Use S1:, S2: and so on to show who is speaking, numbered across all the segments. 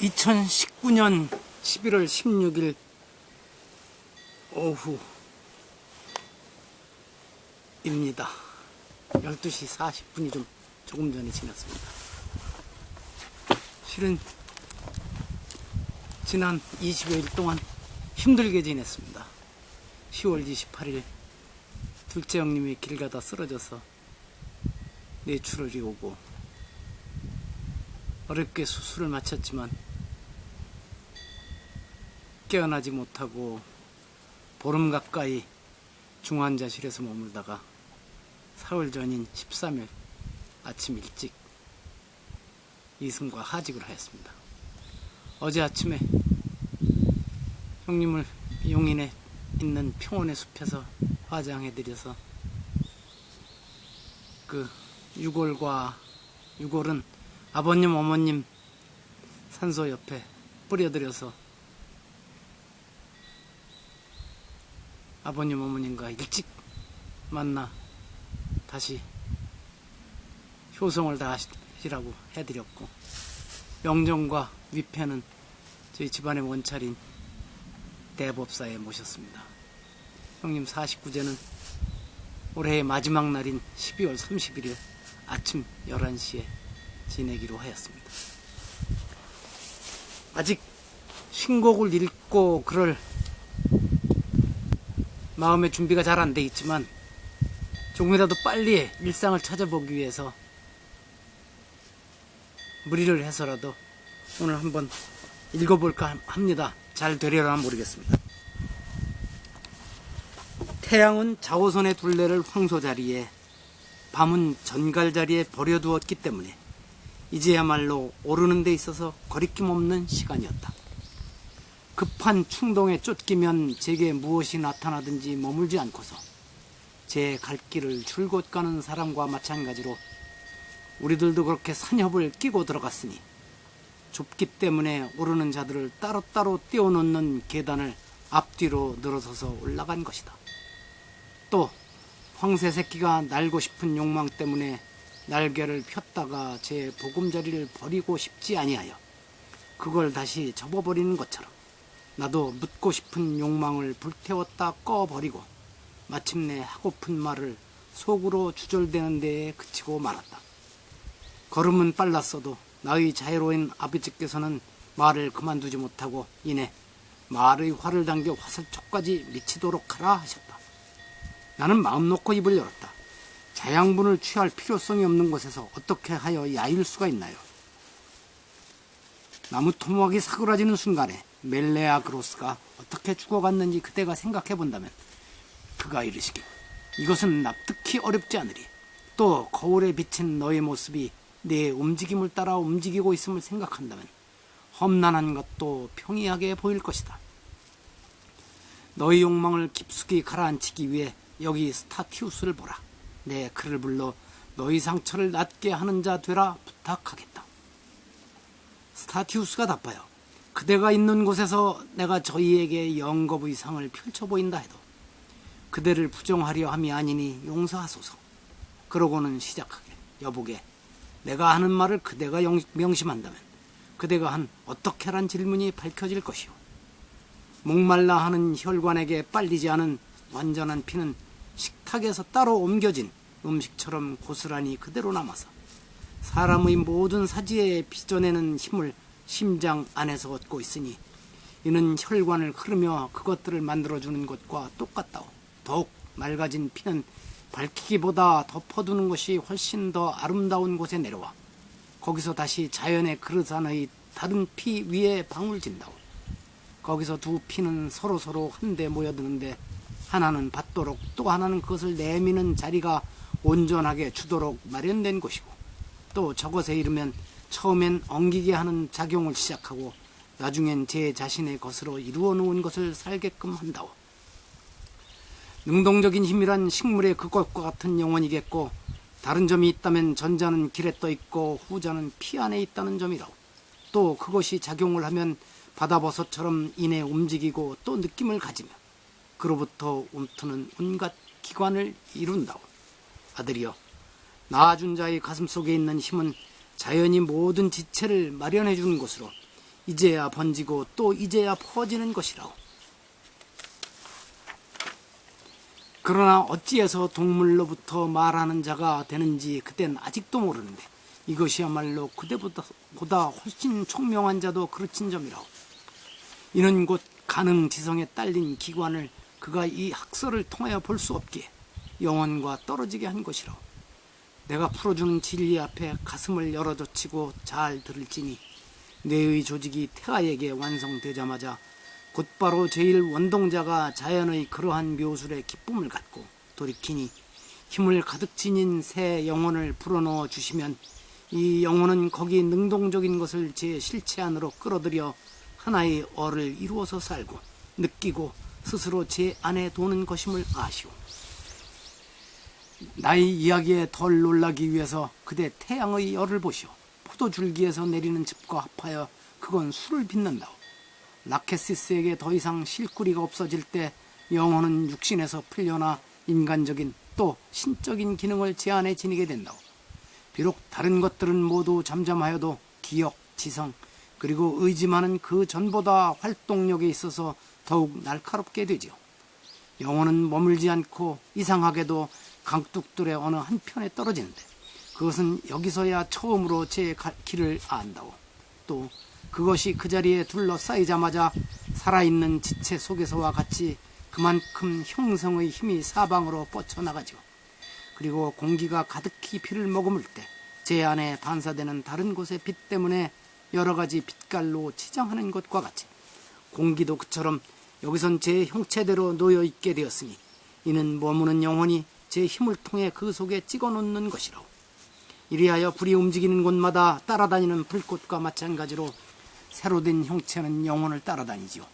S1: 2019년 11월 16일 오후입니다. 12시 40분이 조금 전에 지났습니다. 실은 지난 20여일 동안 힘들게 지냈습니다. 10월 28일 둘째 형님이 길 가다 쓰러져서 뇌출혈이 오고 어렵게 수술을 마쳤지만 깨어나지 못하고 보름 가까이 중환자실에서 머물다가 사흘 전인 13일 아침 일찍 이승과 하직을 하였습니다. 어제 아침에 형님을 용인에 있는 평원의 숲에서 화장해드려서 그 유골은 아버님 어머님 산소 옆에 뿌려드려서 아버님 어머님과 일찍 만나 다시 효성을 다하시라고 해드렸고, 영정과 위패는 저희 집안의 원찰인 대법사에 모셨습니다. 형님 49제는 올해의 마지막 날인 12월 31일 아침 11시에 지내기로 하였습니다. 아직 신곡을 읽고 그럴 마음의 준비가 잘 안 돼 있지만 조금이라도 빨리 일상을 찾아보기 위해서 무리를 해서라도 오늘 한번 읽어볼까 합니다. 잘 되려나 모르겠습니다. 태양은 자오선의 둘레를 황소자리에, 밤은 전갈자리에 버려두었기 때문에 이제야말로 오르는 데 있어서 거리낌 없는 시간이었다. 급한 충동에 쫓기면 제게 무엇이 나타나든지 머물지 않고서 제 갈 길을 줄곧 가는 사람과 마찬가지로 우리들도 그렇게 산협을 끼고 들어갔으니 좁기 때문에 오르는 자들을 따로따로 띄워놓는 계단을 앞뒤로 늘어서서 올라간 것이다. 또 황새 새끼가 날고 싶은 욕망 때문에 날개를 폈다가 제 보금자리를 버리고 싶지 아니하여 그걸 다시 접어버리는 것처럼 나도 묻고 싶은 욕망을 불태웠다 꺼버리고 마침내 하고픈 말을 속으로 주절되는 데에 그치고 말았다. 걸음은 빨랐어도 나의 자애로운 아버지께서는 말을 그만두지 못하고 이내 말의 활을 당겨 화살촉까지 미치도록 하라 하셨다. 나는 마음 놓고 입을 열었다. 자양분을 취할 필요성이 없는 곳에서 어떻게 하여 야일 수가 있나요? 나무 토막이 사그라지는 순간에 멜레아 그로스가 어떻게 죽어갔는지 그대가 생각해 본다면 그가 이르시길, 이것은 납득히 어렵지 않으리. 또 거울에 비친 너의 모습이 내 움직임을 따라 움직이고 있음을 생각한다면 험난한 것도 평이하게 보일 것이다. 너의 욕망을 깊숙이 가라앉히기 위해 여기 스타티우스를 보라. 내 그를 불러 너희 상처를 낫게 하는 자 되라 부탁하겠다. 스타티우스가 답하여, 그대가 있는 곳에서 내가 저희에게 영겁의 상을 펼쳐 보인다 해도 그대를 부정하려 함이 아니니 용서하소서. 그러고는 시작하길, 여보게, 내가 하는 말을 그대가 명심한다면 그대가 한 어떻게란 질문이 밝혀질 것이오. 목말라 하는 혈관에게 빨리지 않은 완전한 피는 식탁에서 따로 옮겨진 음식처럼 고스란히 그대로 남아서 사람의 모든 사지에 빚어내는 힘을 심장 안에서 얻고 있으니 이는 혈관을 흐르며 그것들을 만들어주는 것과 똑같다오. 더욱 맑아진 피는 밝히기보다 덮어두는 것이 훨씬 더 아름다운 곳에 내려와 거기서 다시 자연의 그릇 안의 다른 피 위에 방울진다오. 거기서 두 피는 서로 한데 모여드는데 하나는 받도록 또 하나는 그것을 내미는 자리가 온전하게 주도록 마련된 곳이고, 또 저것에 이르면 처음엔 엉기게 하는 작용을 시작하고 나중엔 제 자신의 것으로 이루어 놓은 것을 살게끔 한다오. 능동적인 힘이란 식물의 그것과 같은 영혼이겠고, 다른 점이 있다면 전자는 길에 떠 있고 후자는 피 안에 있다는 점이라오. 또 그것이 작용을 하면 바다버섯처럼 이내 움직이고 또 느낌을 가지며 그로부터 움트는 온갖 기관을 이룬다오. 아들이여, 낳아준 자의 가슴 속에 있는 힘은 자연이 모든 지체를 마련해 주는 것으로 이제야 번지고 또 이제야 퍼지는 것이라오. 그러나 어찌해서 동물로부터 말하는 자가 되는지 그땐 아직도 모르는데 이것이야말로 그대보다 훨씬 총명한 자도 그르친 점이라오. 이는 곧 가능지성에 딸린 기관을 그가 이 학설을 통하여 볼 수 없기에 영혼과 떨어지게 한 것이라오. 내가 풀어주는 진리 앞에 가슴을 열어젖히고 잘 들을지니 뇌의 조직이 태아에게 완성되자마자 곧바로 제1원동자가 자연의 그러한 묘술에 기쁨을 갖고 돌이키니 힘을 가득 지닌 새 영혼을 불어넣어 주시면 이 영혼은 거기 능동적인 것을 제 실체 안으로 끌어들여 하나의 어를 이루어서 살고 느끼고 스스로 제 안에 도는 것임을 아시오. 나의 이야기에 덜 놀라기 위해서 그대 태양의 열을 보시오. 포도줄기에서 내리는 즙과 합하여 그건 술을 빚는다오. 라케시스에게 더 이상 실구리가 없어질 때 영혼은 육신에서 풀려나 인간적인 또 신적인 기능을 제 안에 지니게 된다오. 비록 다른 것들은 모두 잠잠하여도 기억, 지성, 그리고 의지만은 그 전보다 활동력에 있어서 더욱 날카롭게 되지요. 영혼은 머물지 않고 이상하게도 강둑들의 어느 한편에 떨어지는데 그것은 여기서야 처음으로 제 길을 안다오. 또 그것이 그 자리에 둘러싸이자마자 살아있는 지체 속에서와 같이 그만큼 형성의 힘이 사방으로 뻗쳐나가죠. 그리고 공기가 가득히 피를 머금을 때 제 안에 반사되는 다른 곳의 빛 때문에 여러 가지 빛깔로 치장하는 것과 같이 공기도 그처럼 여기선 제 형체대로 놓여있게 되었으니 이는 머무는 영혼이 제 힘을 통해 그 속에 찍어놓는 것이라오. 이리하여 불이 움직이는 곳마다 따라다니는 불꽃과 마찬가지로 새로 된 형체는 영혼을 따라다니지요.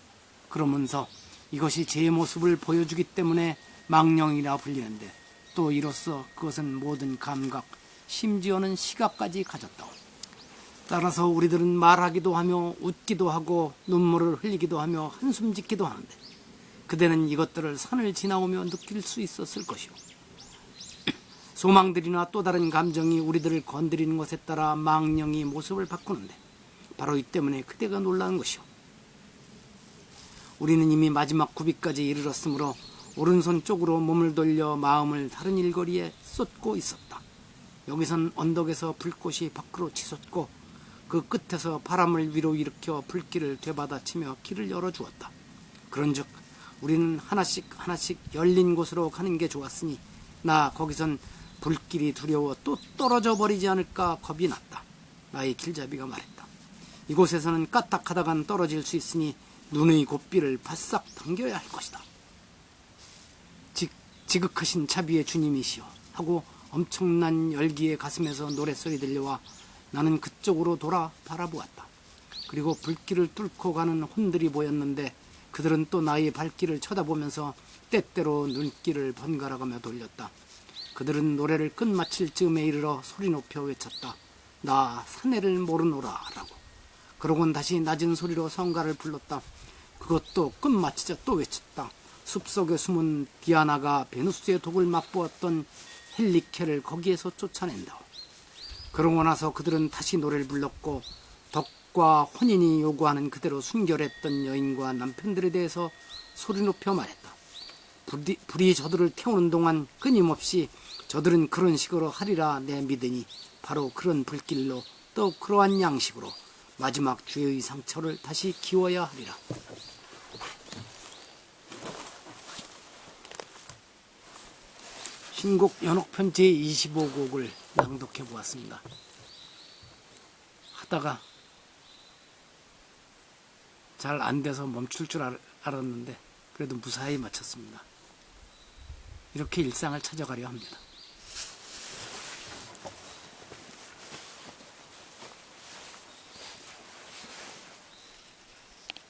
S1: 그러면서 이것이 제 모습을 보여주기 때문에 망령이라 불리는데 또 이로써 그것은 모든 감각, 심지어는 시각까지 가졌다오. 따라서 우리들은 말하기도 하며 웃기도 하고 눈물을 흘리기도 하며 한숨 짓기도 하는데 그대는 이것들을 산을 지나오며 느낄 수 있었을 것이오. 소망들이나 또 다른 감정이 우리들을 건드리는 것에 따라 망령이 모습을 바꾸는데 바로 이 때문에 그대가 놀라는 것이오. 우리는 이미 마지막 구비까지 이르렀으므로 오른손 쪽으로 몸을 돌려 마음을 다른 일거리에 쏟고 있었다. 여기선 언덕에서 불꽃이 밖으로 치솟고 그 끝에서 바람을 위로 일으켜 불길을 되받아치며 길을 열어주었다. 그런즉 우리는 하나씩 하나씩 열린 곳으로 가는 게 좋았으니 나 거기선 불길이 두려워 또 떨어져 버리지 않을까 겁이 났다. 나의 길잡이가 말했다. 이곳에서는 까딱하다간 떨어질 수 있으니 눈의 곱비를 바싹 당겨야 할 것이다. 지극하신 자비의 주님이시여 하고 엄청난 열기의 가슴에서 노랫소리 들려와 나는 그쪽으로 돌아 바라보았다. 그리고 불길을 뚫고 가는 혼들이 보였는데 그들은 또 나의 발길을 쳐다보면서 때때로 눈길을 번갈아가며 돌렸다. 그들은 노래를 끝마칠 즈음에 이르러 소리 높여 외쳤다. 나 사내를 모르노라 라고. 그러곤 다시 낮은 소리로 성가를 불렀다. 그것도 끝마치자 또 외쳤다. 숲속에 숨은 디아나가 베누스의 독을 맛보았던 헬리케를 거기에서 쫓아낸다. 그러고 나서 그들은 다시 노래를 불렀고 덕과 혼인이 요구하는 그대로 순결했던 여인과 남편들에 대해서 소리 높여 말했다. 불이 저들을 태우는 동안 끊임없이 저들은 그런 식으로 하리라 내 믿으니 바로 그런 불길로 또 그러한 양식으로 마지막 주의 상처를 다시 기워야 하리라. 신곡 연옥편 제25곡을 낭독해 보았습니다. 하다가 잘 안 돼서 멈출 줄 알았는데 그래도 무사히 마쳤습니다. 이렇게 일상을 찾아가려 합니다.